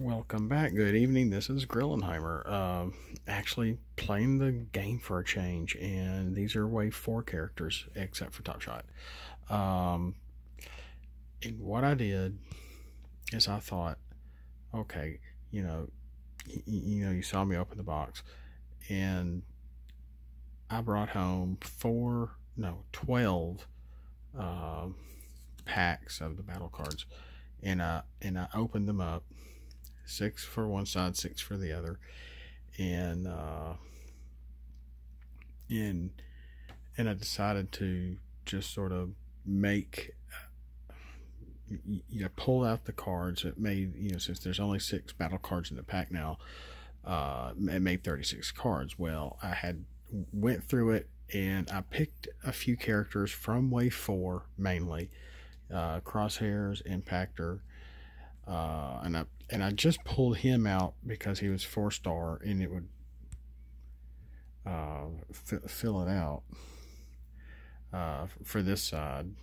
Welcome back. Good evening. This is Grillenheimer. Actually playing the game for a change, and these are Wave 4 characters, except for Top Shot. And what I did is I thought, okay, you saw me open the box, and I brought home 12 packs of the battle cards, and I opened them up. 6 for one side, 6 for the other, and I decided to just sort of make, pull out the cards. It made, since there's only 6 battle cards in the pack now, it made 36 cards. Well, I went through it and I picked a few characters from Wave 4 mainly, Crosshairs, Impactor. And I just pulled him out because he was 4-star, and it would fill it out for this side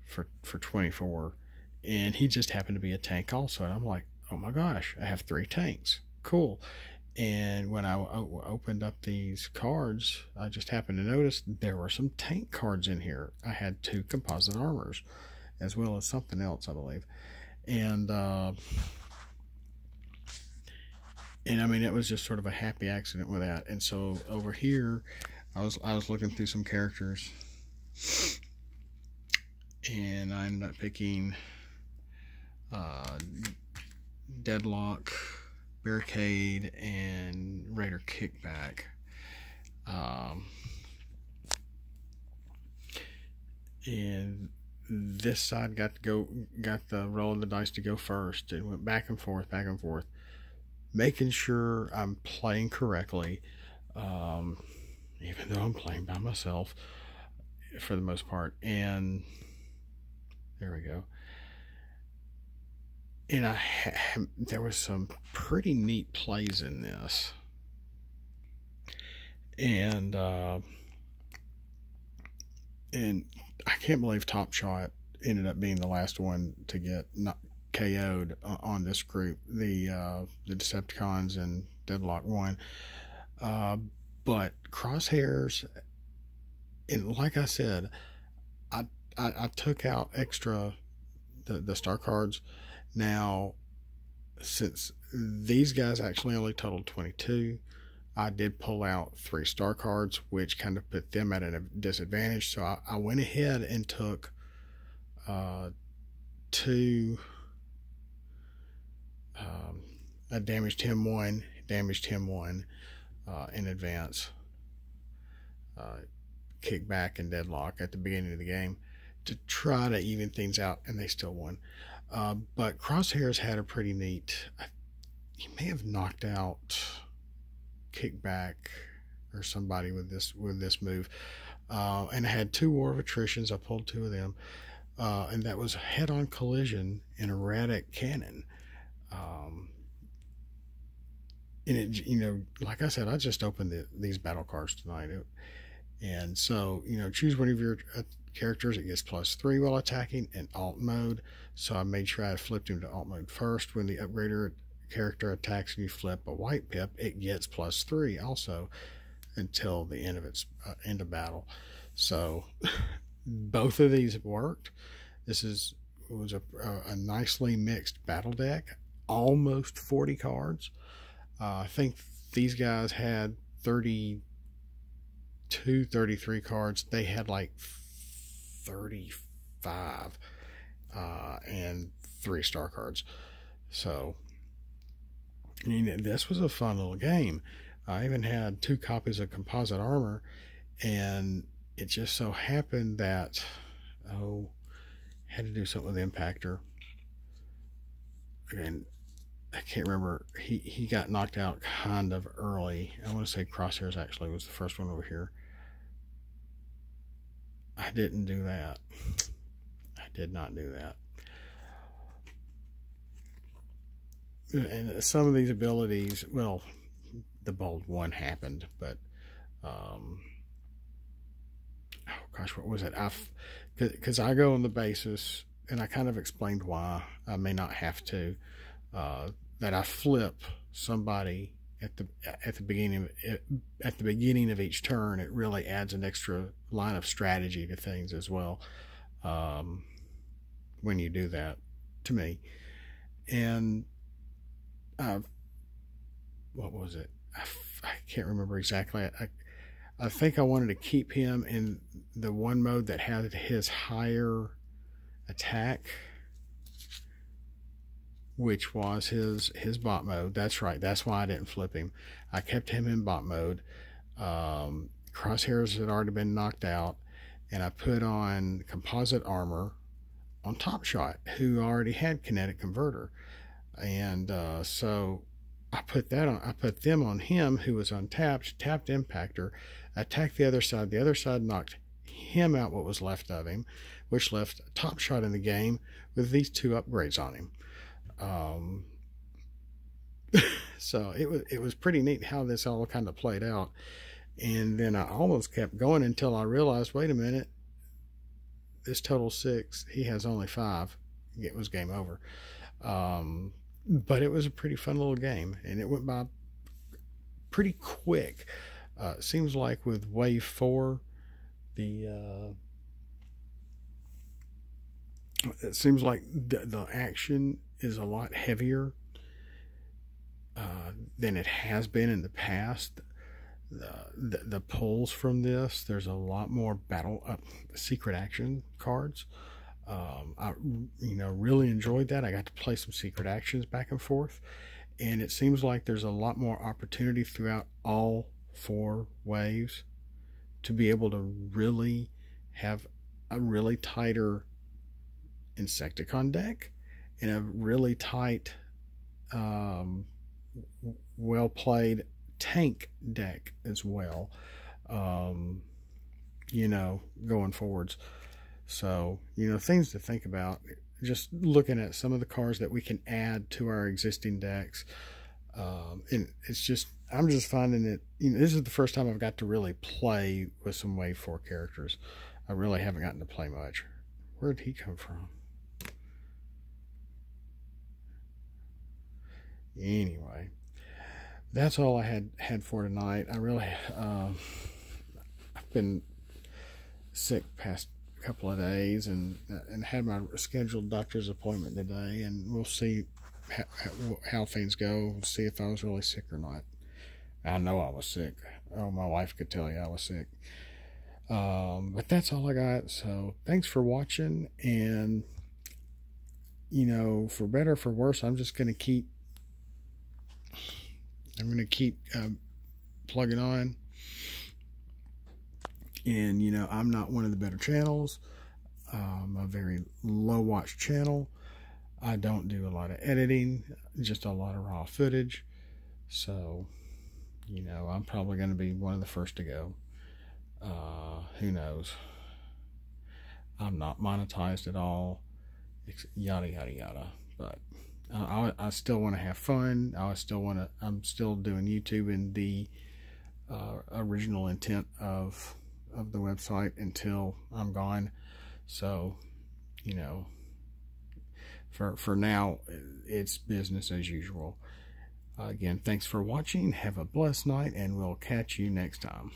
for 24, and he just happened to be a tank also. And I'm like, oh my gosh, I have 3 tanks, cool. And when I opened up these cards, I just happened to notice there were some tank cards in here. I had 2 composite armors, as well as something else, I believe. And I mean, it was just sort of a happy accident with that. And so over here, I was looking through some characters, and I ended up picking Deadlock, Barricade, and Raider Kickback. And this side got the roll of the dice to go first. It went back and forth, making sure I'm playing correctly, even though I'm playing by myself for the most part. And there we go. And there was some pretty neat plays in this, and I can't believe Top Shot ended up being the last one to get not KO'd on this group. The Decepticons and Deadlock won, but Crosshairs, and like I said, I took out extra the star cards. Now, since these guys actually only totaled 22, I did pull out 3 star cards, which kind of put them at a disadvantage. So I went ahead and took 2. I damaged him one in advance. Kickback and Deadlock at the beginning of the game to try to even things out, and they still won. But Crosshairs had a pretty neat. He may have knocked out Kickback or somebody with this move, and I had 2 War of Attritions. I pulled 2 of them, and that was head-on collision and erratic cannon. And it, like I said, I just opened these battle cards tonight, and so choose one of your characters. It gets +3 while attacking in alt mode. So I made sure I flipped him to alt mode first. When the upgrader character attacks and you flip a white pip, it gets +3 also until the end of its end of battle. So both of these worked. This was a nicely mixed battle deck, almost 40 cards. I think these guys had 32, 33 cards. They had like 35 and 3 star cards. So this was a fun little game. I even had 2 copies of composite armor, and it just so happened that had to do something with Impactor, and I can't remember, he got knocked out kind of early. I want to say Crosshairs actually was the first one over here. I didn't do that. I did not do that. And some of these abilities, well, the bold one happened, but oh gosh, what was it? Because I go on the basis and I kind of explained why. I may not have to. That I flip somebody at the beginning of each turn. It really adds an extra line of strategy to things as well. When you do that, to me. And what was it? I can't remember exactly. I think I wanted to keep him in the one mode that had his higher attack, which was his bot mode. That's right. That's why I didn't flip him. I kept him in bot mode. Crosshairs had already been knocked out, and I put on composite armor on Top Shot, who already had kinetic converter, and so I put them on him, who was untapped, tapped impactor, attacked the other side. The other side knocked him out, what was left of him, which left Top Shot in the game with these 2 upgrades on him. So it was pretty neat how this all kind of played out. And then I almost kept going until I realized, wait a minute, this total 6, he has only 5. It was game over. But it was a pretty fun little game, and it went by pretty quick. It seems like with wave 4, it seems like the action is a lot heavier than it has been in the past. The pulls from this, there's a lot more secret action cards. I really enjoyed that. I got to play some secret actions back and forth, and it seems like there's a lot more opportunity throughout all 4 waves to be able to really have a really tighter Insecticon deck and a really tight, well played tank deck as well, going forwards. So, things to think about, just looking at some of the cards that we can add to our existing decks. And I'm just finding that, this is the first time I've got to really play with some Wave 4 characters. I really haven't gotten to play much. Where did he come from? Anyway, that's all I had for tonight. I really, I've been sick past couple of days and had my scheduled doctor's appointment today, and we'll see how things go. We'll see if I was really sick or not. I know I was sick. Oh, my wife could tell you I was sick. But that's all I got. So thanks for watching, and for better or for worse, I'm going to keep plugging on. And I'm not one of the better channels. A very low watch channel. I don't do a lot of editing, just a lot of raw footage. So I'm probably going to be one of the first to go. Who knows? I'm not monetized at all, yada yada yada. But I still want to have fun. I'm still doing YouTube in the original intent of the website until I'm gone. So for now, it's business as usual. Again, thanks for watching. Have a blessed night, and we'll catch you next time.